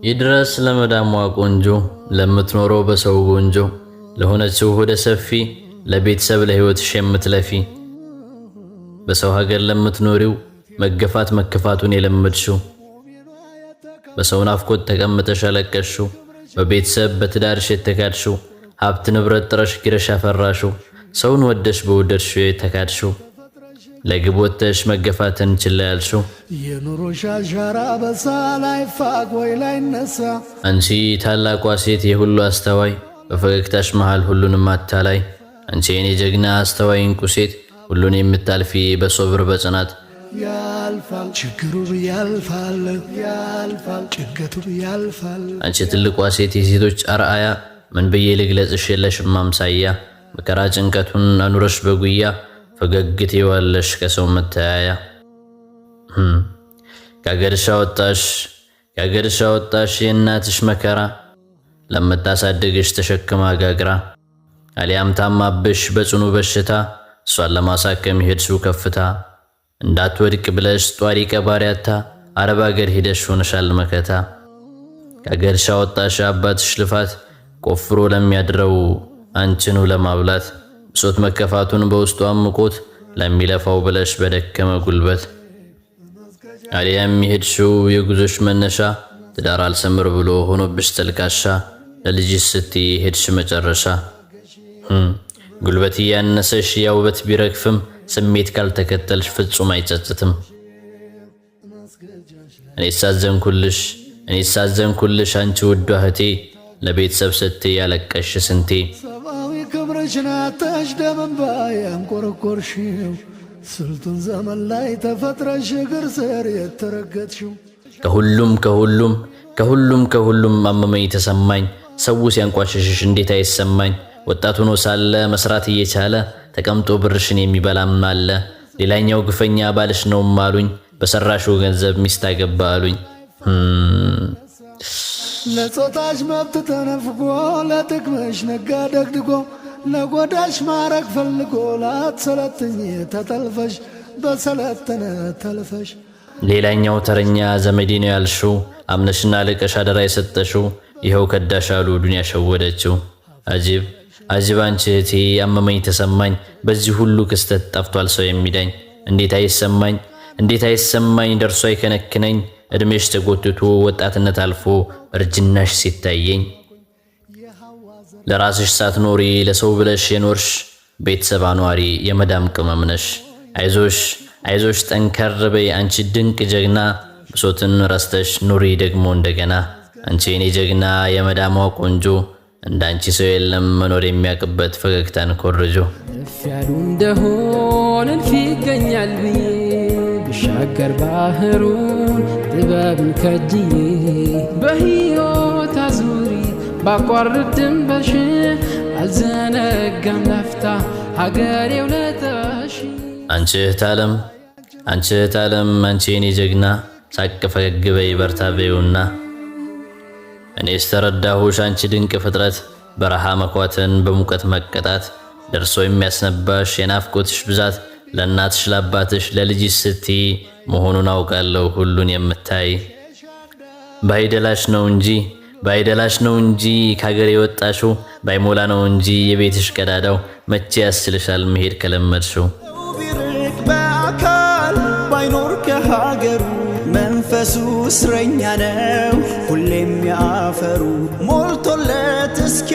ይድረስ ለመዳሟ ቆንጆ ለምትኖረው በሰው ጎንጆ ለሆነችው ሆደ ሰፊ ለቤተሰብ ለህይወትሽ የምትለፊ በሰው ሀገር ለምትኖሪው መገፋት መከፋቱን የለመድሽው በሰው ናፍቆት ተቀምጠሽ አለቀሽው በቤተሰብ በትዳርሽ የተካድሽው ሀብት ንብረት ጥረሽ ግረሽ ያፈራሽው ሰውን ወደሽ በወደድሽው የተካድሽው ለግቦተሽ መገፋትን ችላ ያልሽው የኑሮሽ አሻራ በሳላይ ፋቅ ወይ ላይ ነሳ አንቺ ታላቋ ሴት የሁሉ አስተዋይ በፈገግታሽ መሃል ሁሉንም አታላይ አንቺ የኔ ጀግና አስተዋይ እንቁ ሴት ሁሉን የምታልፊ በሶብር በጽናት ያልፋል ችግሩ ያልፋል ያልፋል ጭንቀቱ ያልፋል አንቺ ትልቋ ሴት የሴቶች አርአያ ምን ብዬ ልግለጽሽ የለሽም ማምሳያ መከራ ጭንቀቱን አኑረሽ በጉያ ፈገግት ይዋለሽ ከሰው መተያያ ከአገርሽ አወጣሽ የእናትሽ መከራ ለምታሳድግሽ ተሸክማ ጋግራ አሊያም ታማብሽ በጽኑ በሽታ እሷን ለማሳከም ሄድሽው ከፍታ እንዳትወድቅ ብለሽ ጧሪ ቀባሪያታ አረብ አገር ሄደሽ ሆነሻል መከታ ከአገርሽ አወጣሽ አባትሽ ልፋት ቆፍሮ ለሚያድረው አንቺኑ ለማብላት ብሶት መከፋቱን በውስጡ አምቆት ለሚለፋው ብለሽ በደከመ ጉልበት አሊያም ሄድሽው የጉዞሽ መነሻ ትዳር አልሰምር ብሎ ሆኖብሽ ተልካሻ ለልጅሽ ስትይ ሄድሽ መጨረሻ ጉልበት ያነሰሽ ያውበት ቢረግፍም ስሜት ካልተከተልሽ ፍጹም አይጸጽትም እኔ ሳዘንኩልሽ አንቺ ውድ እህቴ ለቤተሰብ ስትይ ያለቀሽ ስንቴ ሰማዊ ክብርሽን አጣሽ ደምባ ያንቆረቆርሽው ስልጡን ዘመን ላይ ተፈጥረሽ እግር ስር የተረገጥሽው ከሁሉም አመመኝ ተሰማኝ ሰው ሲያንቋሽሽሽ እንዴት አይሰማኝ ወጣት ሆኖ ሳለ መስራት እየቻለ ተቀምጦ ብርሽን የሚበላም አለ ሌላኛው ግፈኛ ባልሽ ነው ማሉኝ በሰራሽው ገንዘብ ሚስት አገባ አሉኝ ለጾታሽ መብት ተነፍጎ ለጥቅምሽ ነጋ ደግድጎ ለጎዳሽ ማረግ ፈልጎ ላትሰለጥኝ ተጠልፈሽ በሰለጠነ ተልፈሽ ሌላኛው ተረኛ ዘመዴ ነው ያልሽው አምነሽና ልቀሽ አደራ የሰጠሽው ይኸው ከዳሽ አሉ ዱንያ ሸወደችው አጂብ አንቺ እህቴ አመመኝ ተሰማኝ በዚህ ሁሉ ክስተት ጠፍቷል ሰው የሚዳኝ እንዴት አይሰማኝ ደርሶ አይከነክነኝ እድሜሽ ተጎትቶ ወጣትነት አልፎ እርጅናሽ ሲታየኝ ለራስሽ ሳትኖሪ ለሰው ብለሽ የኖርሽ ቤተሰብ አኗሪ የመዳም ቅመም ነሽ አይዞሽ ጠንከር በይ አንቺ ድንቅ ጀግና ብሶትን ረስተሽ ኑሪ ደግሞ እንደገና አንቺ የኔ ጀግና የመዳሟ ቆንጆ እንዳንቺ ሰው የለም መኖር የሚያቅበት ፈገግታን ኮርጆ ያሉ እንደሆነ ይገኛል ብዬ ብሻገር ባህሩን ጥበብን ከጅዬ በሕይወት አዙሪ ባቋርጥ ድንበርሽ አልዘነጋም ላፍታ ሀገሬ ውለታሽ አንቺ እህት ዓለም አንቺ የኔ ጀግና ሳቅ ፈገግ በይ በርታ በይውና እኔስ ተረዳሁሽ አንቺ ድንቅ ፍጥረት በረሃ መኳተን በሙቀት መቀጣት ደርሶ የሚያስነባሽ የናፍቆትሽ ብዛት ለእናትሽ ለአባትሽ ለልጅሽ ስትይ መሆኑን አውቃለሁ ሁሉን የምታይ ባይደላሽ ነው እንጂ ከሀገር የወጣሽው ባይሞላ ነው እንጂ የቤትሽ ቀዳዳው መቼ ያስችልሻል መሄድ ከለመድሽው ቢርቅ በአካል ባይኖር ከሀገሩ መንፈሱ እስረኛ ነው ሁሌም ያፈሩ ሞልቶለት እስኪ